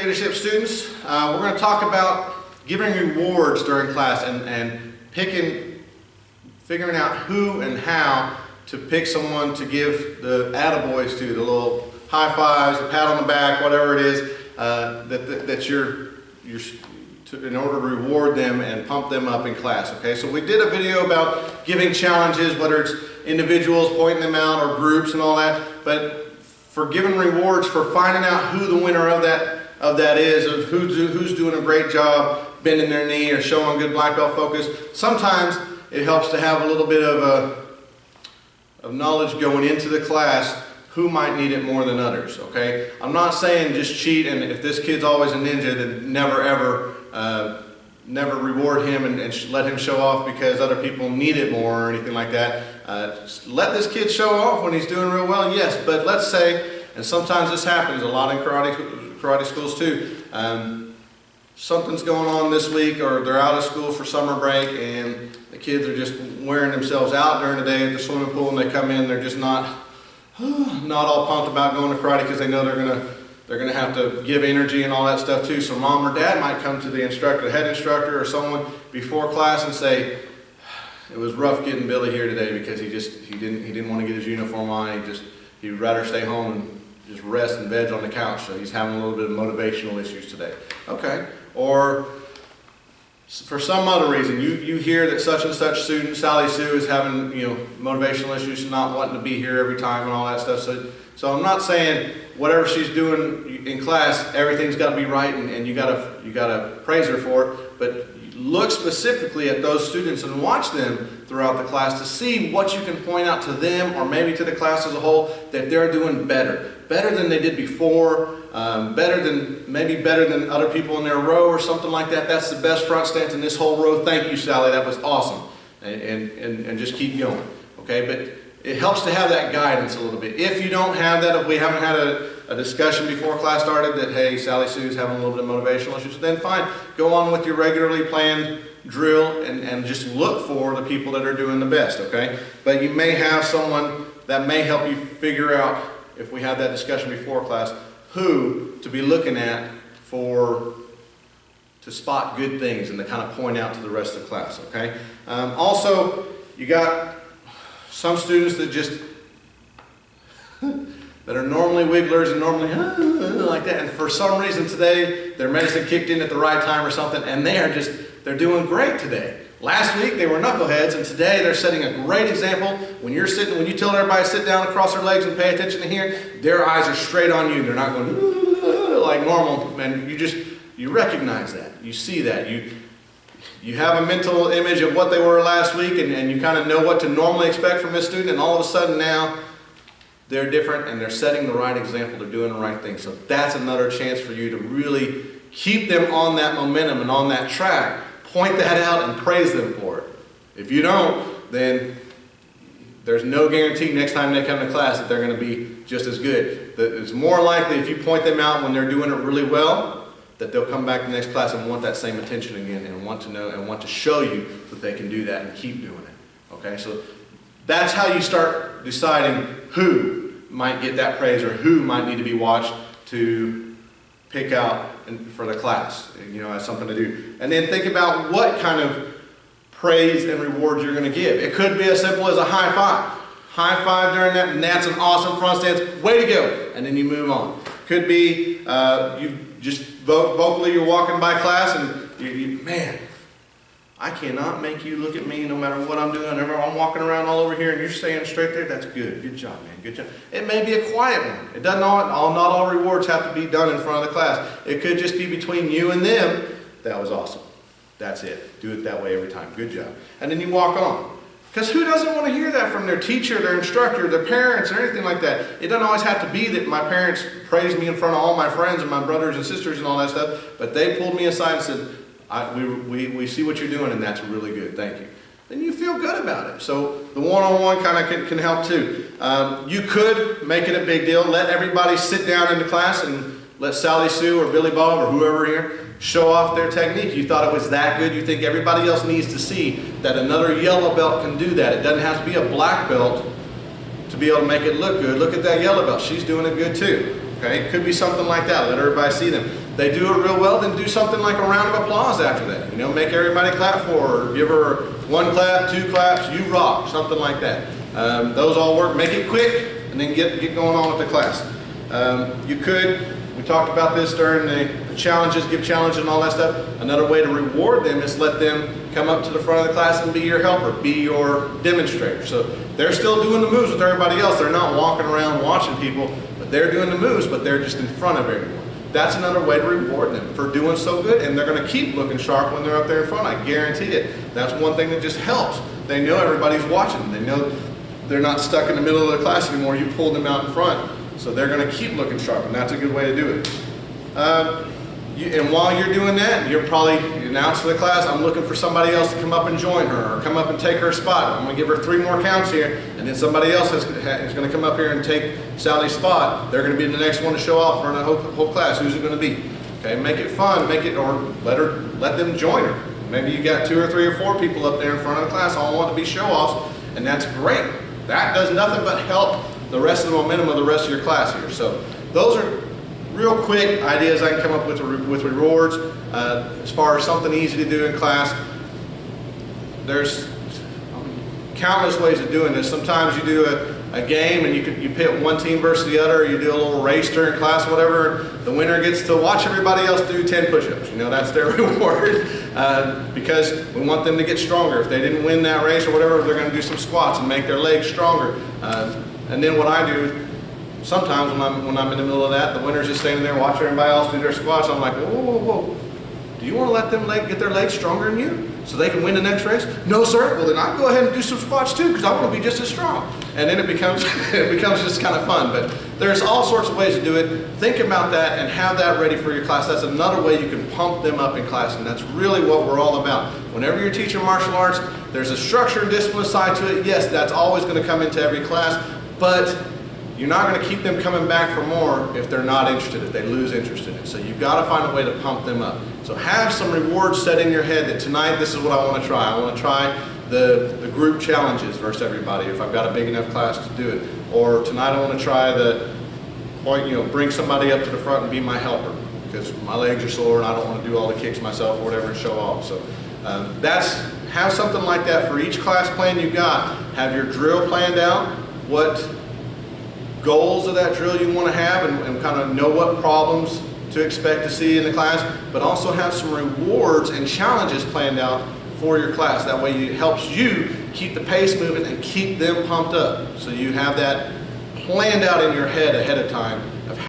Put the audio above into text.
leadership students. We're going to talk about giving rewards during class and figuring out who and how to pick someone to give the attaboys to, the little high fives, the pat on the back, whatever it is, that you're in order to reward them and pump them up in class. Okay, so we did a video about giving challenges, whether it's individuals pointing them out or groups and all that, but for giving rewards, for finding out who the winner of that is, of who's doing a great job bending their knee or showing good black belt focus. Sometimes it helps to have a little bit of knowledge going into the class who might need it more than others. Okay, I'm not saying just cheat, and if this kid's always a ninja, then never reward him and let him show off because other people need it more or anything like that. Let this kid show off when he's doing real well, yes, but let's say, and sometimes this happens a lot in karate schools too, something's going on this week or they're out of school for summer break and the kids are just wearing themselves out during the day at the swimming pool, and they come in, they're just not all pumped about going to karate because they know they're going to have to give energy and all that stuff too. So mom or dad might come to the instructor, the head instructor or someone before class and say, it was rough getting Billy here today because he didn't want to get his uniform on. He'd rather stay home and just rest and veg on the couch. So he's having a little bit of motivational issues today. Okay. Or for some other reason, you hear that such and such student, Sally Sue, is having motivational issues, not wanting to be here every time and all that stuff. So I'm not saying whatever she's doing in class, everything's got to be right and you got to praise her for it. But look specifically at those students and watch them throughout the class to see what you can point out to them or maybe to the class as a whole that they're doing better than they did before, better than other people in their row or something like that. That's the best front stance in this whole row. Thank you, Sally. That was awesome. And just keep going. Okay, but it helps to have that guidance a little bit. If you don't have that, if we haven't had a discussion before class started that, hey, Sally Sue's having a little bit of motivational issues, then fine. Go on with your regularly planned drill and just look for the people that are doing the best, okay? But you may have someone that may help you figure out, if we had that discussion before class, who to be looking at to spot good things and to kind of point out to the rest of the class, okay? Also, you got some students that just that are normally wigglers and normally like that, and for some reason today their medicine kicked in at the right time or something, and they're doing great today. Last week they were knuckleheads, and today they're setting a great example. When you tell everybody to sit down and cross their legs and pay attention to here, their eyes are straight on you. They're not going like normal, and you recognize that, you see that, you have a mental image of what they were last week, and you kind of know what to normally expect from this student, and all of a sudden now they're different and they're setting the right example, they're doing the right thing. So that's another chance for you to really keep them on that momentum and on that track. Point that out and praise them for it. If you don't, then there's no guarantee next time they come to class that they're going to be just as good. It's more likely if you point them out when they're doing it really well, that they'll come back to the next class and want that same attention again and want to know and want to show you that they can do that and keep doing it. Okay, so that's how you start deciding who might get that praise or who might need to be watched to pick out for the class, as something to do. And then think about what kind of praise and rewards you're going to give. It could be as simple as a high five. High five during that, and that's an awesome front stance. Way to go! And then you move on. Could be you just vocally you're walking by class and man, I cannot make you look at me no matter what I'm doing. I'm walking around all over here and you're staying straight there. That's good. Good job, man. Good job. It may be a quiet one. It doesn't not all rewards have to be done in front of the class. It could just be between you and them. That was awesome. That's it. Do it that way every time. Good job. And then you walk on. Because who doesn't want to hear that from their teacher, their instructor, their parents, or anything like that? It doesn't always have to be that my parents praised me in front of all my friends and my brothers and sisters and all that stuff, but they pulled me aside and said, we see what you're doing and that's really good, thank you. Then you feel good about it. So the one-on-one kind of can help too. You could make it a big deal, let everybody sit down in the class and let Sally Sue or Billy Bob or whoever here show off their technique. You thought it was that good. You think everybody else needs to see that another yellow belt can do that. It doesn't have to be a black belt to be able to make it look good. Look at that yellow belt. She's doing it good too. Okay, it could be something like that. Let everybody see them. They do it real well, then do something like a round of applause after that. You know, make everybody clap for her. Give her 1 clap, 2 claps, you rock, something like that. Those all work. Make it quick and then get going on with the class. You could, we talked about this during the challenges, give challenges and all that stuff. Another way to reward them is let them come up to the front of the class and be your helper, be your demonstrator. So they're still doing the moves with everybody else. They're not walking around watching people, but they're doing the moves, but they're just in front of everyone. That's another way to reward them for doing so good, and they're going to keep looking sharp when they're up there in front. I guarantee it. That's one thing that just helps. They know everybody's watching. They know they're not stuck in the middle of the class anymore. You pulled them out in front, so they're going to keep looking sharp, and that's a good way to do it. And while you're doing that, you're probably announced to the class, I'm looking for somebody else to come up and join her, or come up and take her spot. I'm going to give her 3 more counts here, and then somebody else is going to come up here and take Sally's spot. They're going to be the next one to show off for the whole class. Who's it going to be? Okay, make it fun, make it, or let them join her. Maybe you got 2 or 3 or 4 people up there in front of the class all want to be show-offs, and that's great. That does nothing but help the rest of the momentum of the rest of your class here. So those are real quick ideas I can come up with rewards. As far as something easy to do in class, there's countless ways of doing this. Sometimes you do a game and you pit one team versus the other, or you do a little race during class or whatever. The winner gets to watch everybody else do 10 push-ups. You know, that's their reward because we want them to get stronger. If they didn't win that race or whatever, they're going to do some squats and make their legs stronger. And then what I do, sometimes when I'm in the middle of that, the winner's just standing there watching everybody else do their squats. I'm like, whoa, whoa, whoa. Do you want to let them get their legs stronger than you so they can win the next race? No, sir. Well, then I'll go ahead and do some squats too because I want to be just as strong. And then it becomes just kind of fun. But there's all sorts of ways to do it. Think about that and have that ready for your class. That's another way you can pump them up in class, and that's really what we're all about. Whenever you're teaching martial arts, there's a structure and discipline side to it. Yes, that's always going to come into every class, but you're not going to keep them coming back for more if they're not interested, if they lose interest in it. So you've got to find a way to pump them up. So have some rewards set in your head that tonight this is what I want to try. I want to try the group challenges versus everybody if I've got a big enough class to do it. Or tonight I want to try bring somebody up to the front and be my helper because my legs are sore and I don't want to do all the kicks myself or whatever and show off. So have something like that for each class plan you got. Have your drill planned out, what goals of that drill you want to have and kind of know what problems to expect to see in the class, but also have some rewards and challenges planned out for your class. That way it helps you keep the pace moving and keep them pumped up. So you have that planned out in your head ahead of time